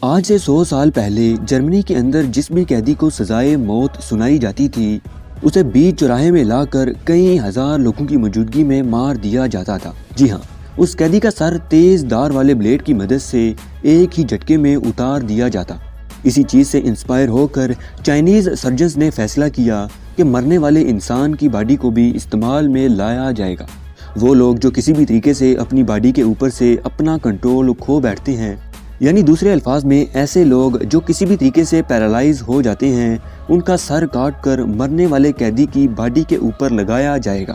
آج سے 100 سال پہلے جرمنی کے اندر جس بھی قیدی کو سزائے موت سنائی جاتی تھی اسے بیچ چوراہے میں لا کر کئی ہزار لوگوں کی موجودگی میں مار دیا جاتا تھا۔ جی ہاں، اس قیدی کا سر تیز دھار والے بلیڈ کی مدد سے ایک ہی جھٹکے میں اتار دیا جاتا۔ اسی چیز سے انسپائر ہو کر چائنیز سرجنز نے فیصلہ کیا کہ مرنے والے انسان کی باڈی کو بھی استعمال میں لایا جائے گا۔ وہ لوگ جو کسی بھی طریقے سے اپنی باڈی کے اوپر سے اپنا کنٹرول کھو بیٹھتے ہیں، یعنی دوسرے الفاظ میں ایسے لوگ جو کسی بھی طریقے سے پیرالائز ہو جاتے ہیں، ان کا سر کاٹ کر مرنے والے قیدی کی باڈی کے اوپر لگایا جائے گا،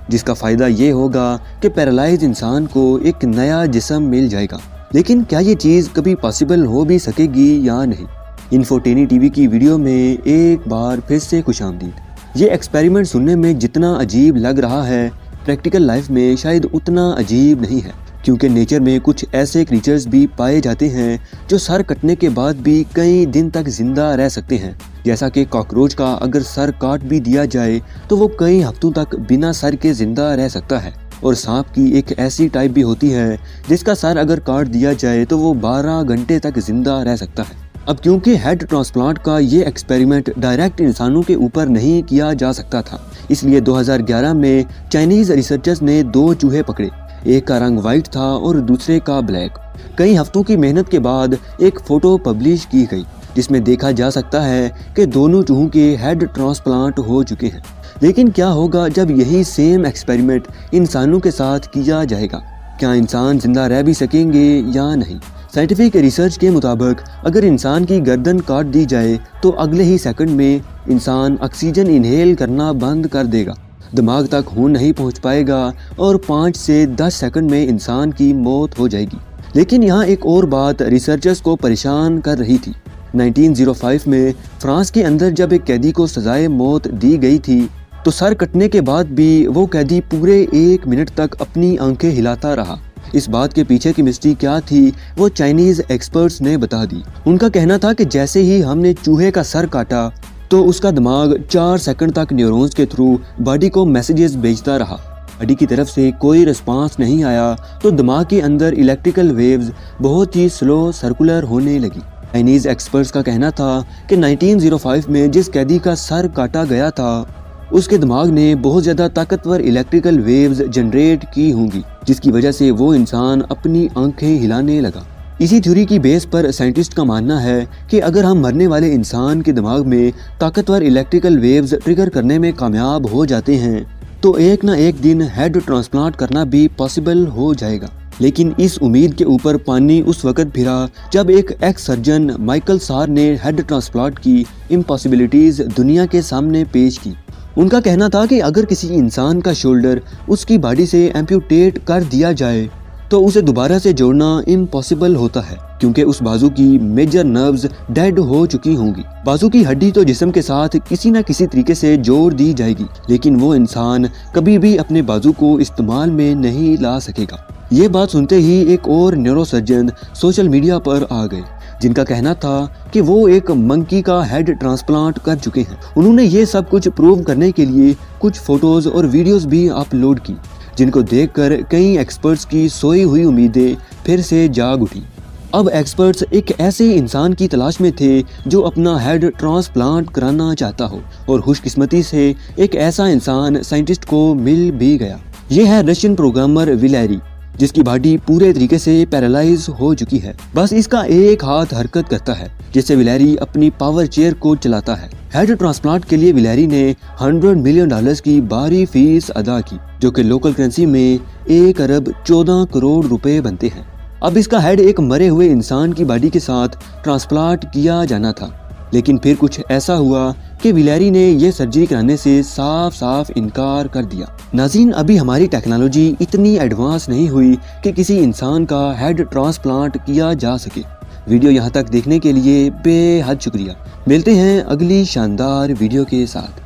جس کا فائدہ یہ ہوگا کہ پیرالائز انسان کو ایک نیا جسم مل جائے گا۔ لیکن کیا یہ چیز کبھی پاسبل ہو بھی سکے گی یا نہیں؟ انفوٹینی ٹی وی کی ویڈیو میں ایک بار پھر سے خوش آمدید۔ یہ ایکسپیریمنٹ سننے میں جتنا عجیب لگ رہا ہے، پریکٹیکل لائف میں شاید اتنا عجیب نہیں ہے، کیونکہ نیچر میں کچھ ایسے کریچرز بھی پائے جاتے ہیں جو سر کٹنے کے بعد بھی کئی دن تک زندہ رہ سکتے ہیں، جیسا کہ کاکروچ کا اگر سر کاٹ بھی دیا جائے تو وہ کئی ہفتوں تک بنا سر کے زندہ رہ سکتا ہے، اور سانپ کی ایک ایسی ٹائپ بھی ہوتی ہے جس کا سر اگر کاٹ دیا جائے تو وہ 12 گھنٹے تک زندہ رہ سکتا ہے۔ اب کیونکہ ہیڈ ٹرانسپلانٹ کا یہ ایکسپیریمنٹ ڈائریکٹ انسانوں کے اوپر نہیں کیا جا سکتا تھا، اس لیے 2011 میں چائنیز ریسرچرز نے 2 چوہے پکڑے، ایک کا رنگ وائٹ تھا اور دوسرے کا بلیک۔ کئی ہفتوں کی محنت کے بعد ایک فوٹو پبلش کی گئی جس میں دیکھا جا سکتا ہے کہ دونوں چوہوں کے ہیڈ ٹرانسپلانٹ ہو چکے ہیں۔ لیکن کیا ہوگا جب یہی سیم ایکسپیریمنٹ انسانوں کے ساتھ کیا جائے گا؟ کیا انسان زندہ رہ بھی سکیں گے یا نہیں؟ سائنٹیفک ریسرچ کے مطابق اگر انسان کی گردن کاٹ دی جائے تو اگلے ہی سیکنڈ میں انسان آکسیجن انہیل کرنا بند کر دے گا، دماغ تک خون نہیں پہنچ پائے گا اور 5 سے 10 سیکنڈ میں انسان کی موت ہو جائے گی۔ لیکن یہاں ایک اور بات ریسرچرز کو پریشان کر رہی تھی۔ 1905 میں فرانس کے اندر جب ایک قیدی کو سزائے موت دی گئی تھی تو سر کٹنے کے بعد بھی وہ قیدی پورے 1 منٹ تک اپنی آنکھیں ہلاتا رہا۔ اس بات کے پیچھے کی مسٹری کیا تھی وہ چائنیز ایکسپرٹس نے بتا دی۔ ان کا کہنا تھا کہ جیسے ہی ہم نے چوہے کا سر کاٹا تو اس کا دماغ 4 سیکنڈ تک نیورونز کے تھرو باڈی کو میسیجز بھیجتا رہا۔ باڈی کی طرف سے کوئی رسپانس نہیں آیا تو دماغ کے اندر الیکٹریکل ویوز بہت ہی سلو سرکولر ہونے لگی۔ چائنیز ایکسپرٹس کا کہنا تھا کہ 1905 میں جس قیدی کا سر کاٹا گیا تھا اس کے دماغ نے بہت زیادہ طاقتور الیکٹریکل ویوز جنریٹ کی ہوں گی، جس کی وجہ سے وہ انسان اپنی آنکھیں ہلانے لگا۔ اسی تھیوری کی بیس پر سائنٹسٹ کا ماننا ہے کہ اگر ہم مرنے والے انسان کے دماغ میں طاقتور الیکٹریکل ویوز ٹریگر کرنے میں کامیاب ہو جاتے ہیں تو ایک نہ ایک دن ہیڈ ٹرانسپلانٹ کرنا بھی پاسبل ہو جائے گا۔ لیکن اس امید کے اوپر پانی اس وقت پھرا جب ایک ایکس سرجن مائیکل سار نے ہیڈ ٹرانسپلانٹ کی امپاسبلٹیز دنیا کے سامنے پیش کی۔ ان کا کہنا تھا کہ اگر کسی انسان کا شولڈر اس کی باڈی سے ایمپیوٹیٹ کر دیا جائے تو اسے دوبارہ سے جوڑنا امپاسبل ہوتا ہے، کیونکہ اس بازو کی میجر نروز ڈیڈ ہو چکی ہوں گی۔ بازو کی ہڈی تو جسم کے ساتھ کسی نہ کسی طریقے سے جوڑ دی جائے گی، لیکن وہ انسان کبھی بھی اپنے بازو کو استعمال میں نہیں لا سکے گا۔ یہ بات سنتے ہی ایک اور نیورو سرجن سوشل میڈیا پر آ گئے جن کا کہنا تھا کہ وہ ایک منکی کا ہیڈ ٹرانسپلانٹ کر چکے ہیں۔ انہوں نے یہ سب کچھ پروو کرنے کے لیے کچھ فوٹوز اور ویڈیوز بھی اپلوڈ کی، جن کو دیکھ کر کئی ایکسپرٹس کی سوئی ہوئی امیدیں پھر سے جاگ اٹھی۔ اب ایکسپرٹس ایک ایسے انسان کی تلاش میں تھے جو اپنا ہیڈ ٹرانسپلانٹ کرانا چاہتا ہو، اور خوش قسمتی سے ایک ایسا انسان سائنٹسٹ کو مل بھی گیا۔ یہ ہے رشین پروگرامر ولیری، جس کی باڈی پورے طریقے سے پیرالائز ہو چکی ہے، بس اس کا ایک ہاتھ حرکت کرتا ہے جس سے ولیری اپنی پاور چیئر کو چلاتا ہے۔ ہیڈ ٹرانسپلانٹ کے لیے ولیری نے $100 ملین کی بھاری فیس ادا کی، جو کہ لوکل کرنسی میں 1 ارب 14 کروڑ روپے بنتے ہیں۔ اب اس کا ہیڈ ایک مرے ہوئے انسان کی باڈی کے ساتھ ٹرانسپلانٹ کیا جانا تھا، لیکن پھر کچھ ایسا ہوا کہ ولیری نے یہ سرجری کرانے سے صاف انکار کر دیا۔ ناظرین، ابھی ہماری ٹیکنالوجی اتنی ایڈوانس نہیں ہوئی کہ کسی انسان کا ہیڈ ٹرانسپلانٹ کیا جا سکے۔ ویڈیو یہاں تک دیکھنے کے لیے بے حد شکریہ۔ ملتے ہیں اگلی شاندار ویڈیو کے ساتھ۔